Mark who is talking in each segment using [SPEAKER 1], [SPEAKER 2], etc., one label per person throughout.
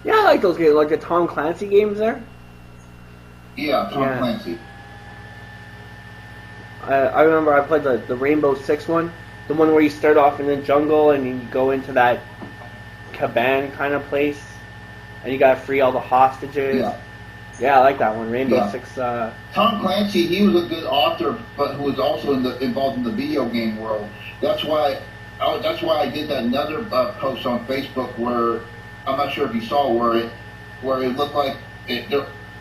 [SPEAKER 1] Yeah, I like those games, like the Tom Clancy games there.
[SPEAKER 2] Yeah, Tom Clancy.
[SPEAKER 1] I remember I played the Rainbow Six one, the one where you start off in the jungle and you go into that cabin kind of place, and you gotta free all the hostages. Yeah, I like that one, Rainbow Six.
[SPEAKER 2] Tom Clancy, he was a good author, but who was also involved in the video game world. That's why I did that another post on Facebook where I'm not sure if you saw where it looked like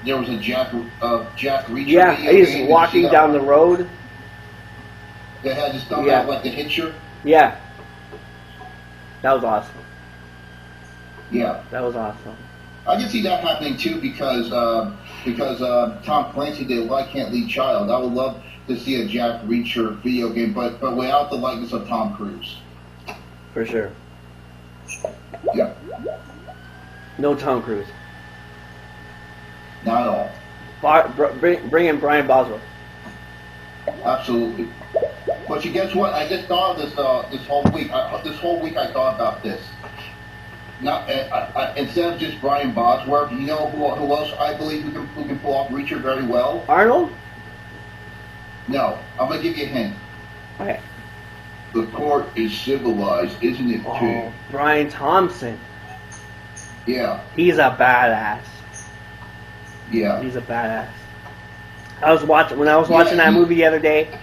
[SPEAKER 2] there was a Jack Reacher.
[SPEAKER 1] Yeah, he's walking down the road.
[SPEAKER 2] They had his thumb out like the Hitcher.
[SPEAKER 1] Yeah, that was awesome.
[SPEAKER 2] Yeah,
[SPEAKER 1] that was awesome.
[SPEAKER 2] I can see that happening too because Tom Clancy did "Why Can't Lead Child." I would love to see a Jack Reacher video game, but without the likeness of Tom Cruise.
[SPEAKER 1] For sure.
[SPEAKER 2] Yeah.
[SPEAKER 1] No Tom Cruise.
[SPEAKER 2] Not at all.
[SPEAKER 1] Bring in Brian Boswell.
[SPEAKER 2] Absolutely. But you guess what? I just thought of this whole week. This whole week I thought about this. Not instead of just Brian Bosworth, you know who else I believe who can pull off Reacher very well?
[SPEAKER 1] Arnold?
[SPEAKER 2] No, I'm gonna give you a hint.
[SPEAKER 1] Okay.
[SPEAKER 2] The court is civilized, isn't it, Tim?
[SPEAKER 1] Brian Thompson.
[SPEAKER 2] Yeah.
[SPEAKER 1] He's a badass.
[SPEAKER 2] Yeah.
[SPEAKER 1] He's a badass. When I was watching that movie the other day,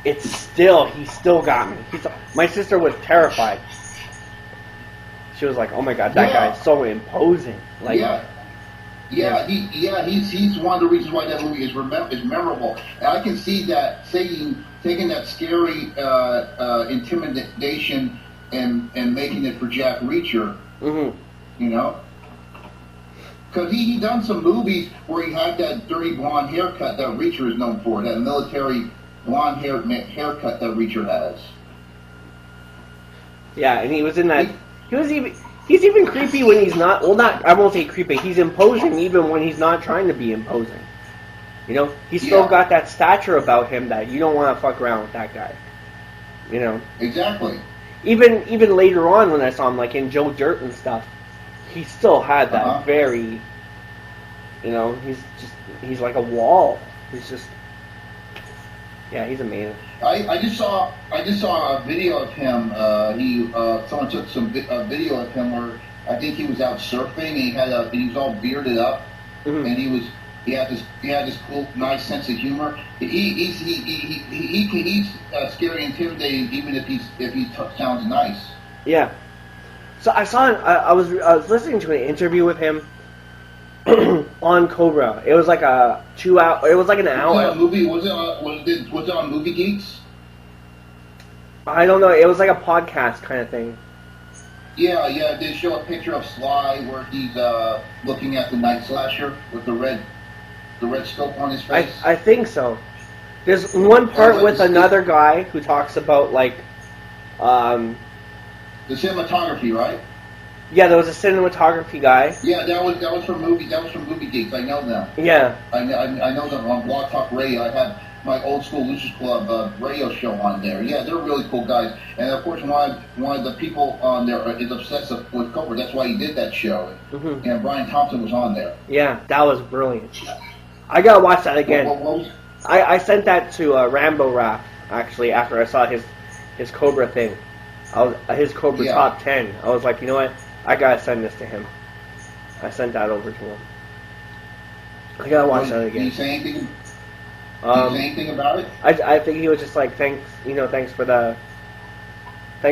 [SPEAKER 1] he still got me. My sister was terrified. She was like, "Oh my God, that guy is so imposing." Like,
[SPEAKER 2] he's one of the reasons why that movie is memorable. And I can see that taking that scary intimidation and making it for Jack Reacher.
[SPEAKER 1] Mm-hmm.
[SPEAKER 2] You know, because he done some movies where he had that dirty blonde haircut that Reacher is known for, that military blonde haircut that Reacher has.
[SPEAKER 1] Yeah, and he was in that. He's even creepy when he's not. Well, I won't say creepy. He's imposing even when he's not trying to be imposing. You know, he's still got that stature about him that you don't want to fuck around with that guy. You know.
[SPEAKER 2] Exactly.
[SPEAKER 1] Even later on when I saw him, like in Joe Dirt and stuff, he still had that very. You know, he's like a wall. He's just. Yeah, he's amazing.
[SPEAKER 2] I just saw a video of him. Someone took some video of him where I think he was out surfing and he was all bearded up, and he had this cool, nice sense of humor. He's scary, intimidating, even if he sounds nice.
[SPEAKER 1] Yeah. So I saw him. I was listening to an interview with him on Cobra. It was like a 2 hour. It was like an hour.
[SPEAKER 2] Was it a movie? Was it on Movie Geeks?
[SPEAKER 1] I don't know. It was like a podcast kind of thing.
[SPEAKER 2] Yeah. They show a picture of Sly where he's looking at the night slasher with the red scope on his face.
[SPEAKER 1] I think so. There's one part with another guy who talks about like
[SPEAKER 2] the cinematography, right?
[SPEAKER 1] Yeah, there was a cinematography guy.
[SPEAKER 2] Yeah, that was from Movie Geeks. I know them.
[SPEAKER 1] Yeah.
[SPEAKER 2] I know them on Blog Talk Radio. I had my old school Lucius Club radio show on there. Yeah, they're really cool guys. And of course, one of the people on there is obsessed with Cobra. That's why he did that show. Mm-hmm. And Brian Thompson was on there.
[SPEAKER 1] Yeah, that was brilliant. I gotta watch that again. I sent that to Rambo Rap actually after I saw his Cobra thing. His Cobra top 10. I was like, you know what? I gotta send this to him. I sent that over to him. I gotta watch that again.
[SPEAKER 2] Did he say anything? Did he say anything about it?
[SPEAKER 1] I think he was just like, thanks for the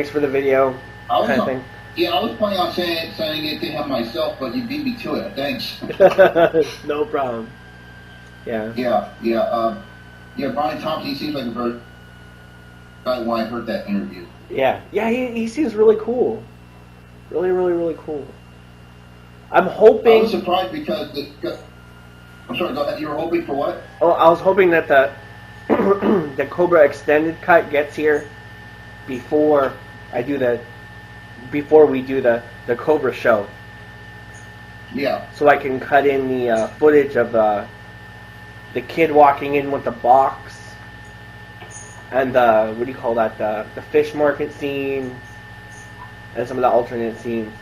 [SPEAKER 1] video, kind of thing.
[SPEAKER 2] Yeah, I was planning on sending it to him myself, but you beat me to it. Thanks.
[SPEAKER 1] No problem. Yeah.
[SPEAKER 2] Yeah. Brian Thompson, he seems like a very guy when I heard that interview.
[SPEAKER 1] Yeah. He seems really cool. Really, really, really cool. I'm hoping.
[SPEAKER 2] I was surprised because I'm sorry. Go ahead. You were hoping for what?
[SPEAKER 1] Oh, I was hoping that the Cobra extended cut gets here before we do the Cobra show.
[SPEAKER 2] Yeah.
[SPEAKER 1] So I can cut in the footage of the kid walking in with the box and what do you call that? The fish market scene and some of the alternate scenes.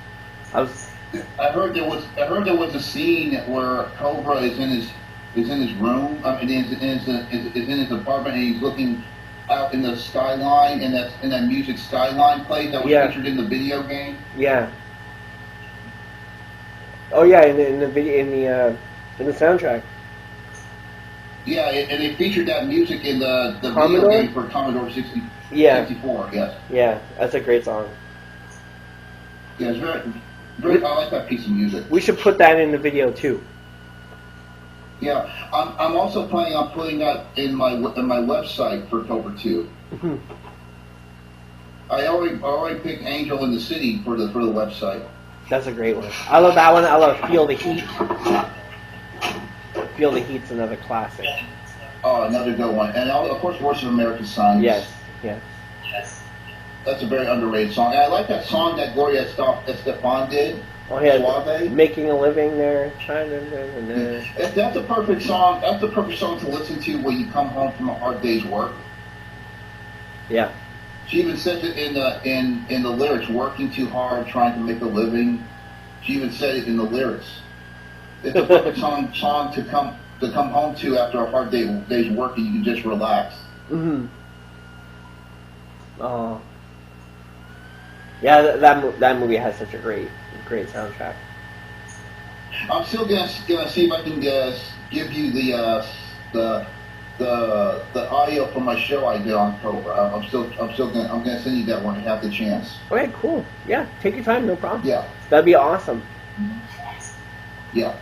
[SPEAKER 2] I heard there was a scene where Cobra is in his room. I mean, is in his apartment, and he's looking out in the skyline, and that music Skyline plays that was featured in the video game.
[SPEAKER 1] Yeah. Oh yeah, in the video in the soundtrack.
[SPEAKER 2] Yeah, and they featured that music in the video game for Commodore 64. Yes.
[SPEAKER 1] Yeah, that's a great song.
[SPEAKER 2] Yeah, it's very. I like that piece of music.
[SPEAKER 1] We should put that in the video too.
[SPEAKER 2] Yeah, I'm also planning on putting that in my website for Cobra 2.
[SPEAKER 1] Mm-hmm.
[SPEAKER 2] I already picked Angel in the City for the website.
[SPEAKER 1] That's a great one. I love that one. I love Feel the Heat. Feel the Heat's another classic.
[SPEAKER 2] Oh, another good one. And of course, Voice of America Sons.
[SPEAKER 1] Yes.
[SPEAKER 2] That's a very underrated song. And I like that song that Gloria Estefan did.
[SPEAKER 1] Oh yeah,
[SPEAKER 2] Suave.
[SPEAKER 1] Making a Living there.
[SPEAKER 2] That's a perfect song. That's the perfect song to listen to when you come home from a hard day's work.
[SPEAKER 1] Yeah.
[SPEAKER 2] She even said it in the lyrics, working too hard, trying to make a living. She even said it in the lyrics. It's a perfect song to come home to after a hard day's work, and you can just relax.
[SPEAKER 1] Mm-hmm. Oh. Yeah, that movie has such a great soundtrack.
[SPEAKER 2] I'm still gonna see if I can give you the audio from my show I did on Cobra. I'm gonna send you that when I have the chance.
[SPEAKER 1] Okay, cool. Yeah, take your time, no problem.
[SPEAKER 2] Yeah,
[SPEAKER 1] that'd be awesome.
[SPEAKER 2] Yeah.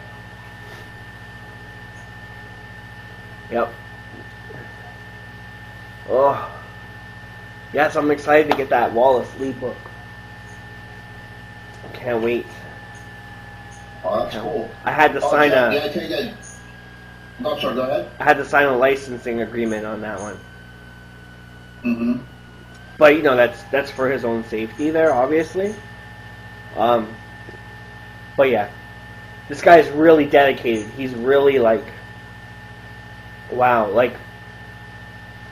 [SPEAKER 1] Yep. Oh. Yes, I'm excited to get that Wallace Lee book. Can't wait.
[SPEAKER 2] Oh, that's cool.
[SPEAKER 1] I had to sign
[SPEAKER 2] I tell you that. No, sorry, go ahead.
[SPEAKER 1] I had to sign a licensing agreement on that one.
[SPEAKER 2] Mm-hmm.
[SPEAKER 1] But you know that's for his own safety there, obviously. But yeah, this guy's really dedicated. He's really like, wow, like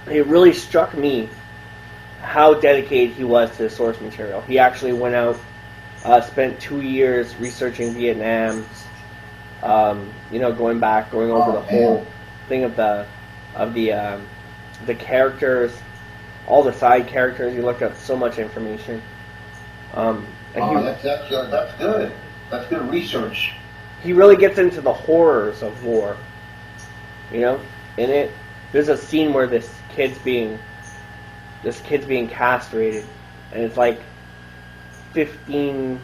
[SPEAKER 1] it really struck me how dedicated he was to the source material. He actually went out, spent 2 years researching Vietnam. Going over the whole thing of the characters, all the side characters. He looked up so much information.
[SPEAKER 2] That's good. That's good research.
[SPEAKER 1] He really gets into the horrors of war. You know, in it, there's a scene where this kid's being castrated, and it's like 15.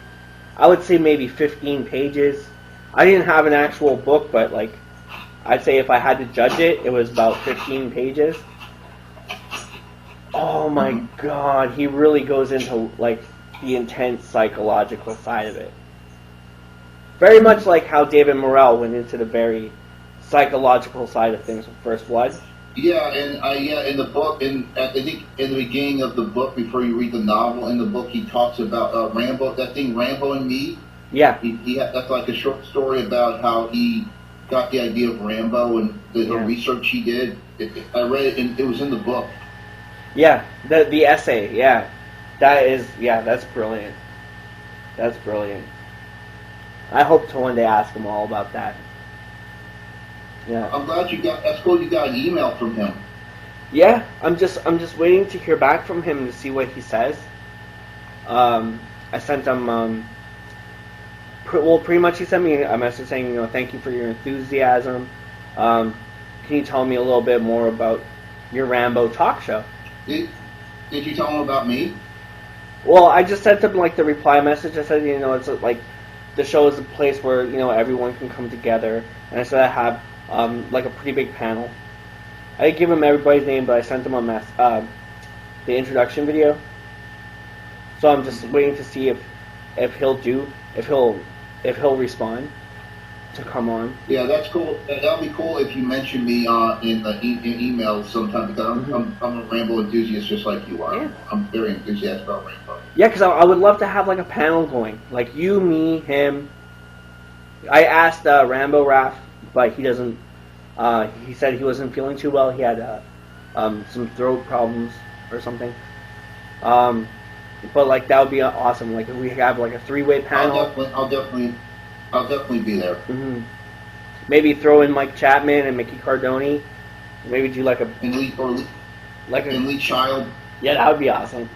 [SPEAKER 1] I would say maybe 15 pages. I didn't have an actual book, but like I'd say if I had to judge it, it was about 15 pages. Oh my God, he really goes into like the intense psychological side of it. Very much like how David Morrell went into the very psychological side of things with First Blood.
[SPEAKER 2] Yeah, and in the book, I think in the beginning of the book, before you read the novel, in the book he talks about Rambo, that thing Rambo and Me.
[SPEAKER 1] Yeah.
[SPEAKER 2] That's like a short story about how he got the idea of Rambo and the research he did. I read it, and it was in the book.
[SPEAKER 1] Yeah, the essay, yeah. That's brilliant. That's brilliant. I hope to one day ask him all about that. Yeah.
[SPEAKER 2] I'm glad that's cool you got an email from him.
[SPEAKER 1] Yeah, I'm just waiting to hear back from him to see what he says. I sent him, pretty much he sent me a message saying, thank you for your enthusiasm. Can you tell me a little bit more about your Rambo talk show?
[SPEAKER 2] Did you tell him about me?
[SPEAKER 1] Well, I just sent him like the reply message. I said, it's like the show is a place where everyone can come together, and I said I have like a pretty big panel. I didn't give him everybody's name, but I sent him the introduction video. So I'm just waiting to see if he'll respond to come on.
[SPEAKER 2] Yeah, that's cool. That'll be cool if you mention me in email sometime, because I'm a Rambo enthusiast just like you are. Yeah. I'm very enthusiastic about Rambo.
[SPEAKER 1] Yeah, because I would love to have like a panel going, like you, me, him. I asked Rambo Raph, but he doesn't. He said he wasn't feeling too well. He had some throat problems or something. But like that would be awesome. Like if we have like a 3-way panel.
[SPEAKER 2] I'll definitely be there.
[SPEAKER 1] Mm-hmm. Maybe throw in Mike Chapman and Mickey Cardone. Maybe do like a
[SPEAKER 2] Elite
[SPEAKER 1] like
[SPEAKER 2] Elite Child.
[SPEAKER 1] Yeah, that would be awesome.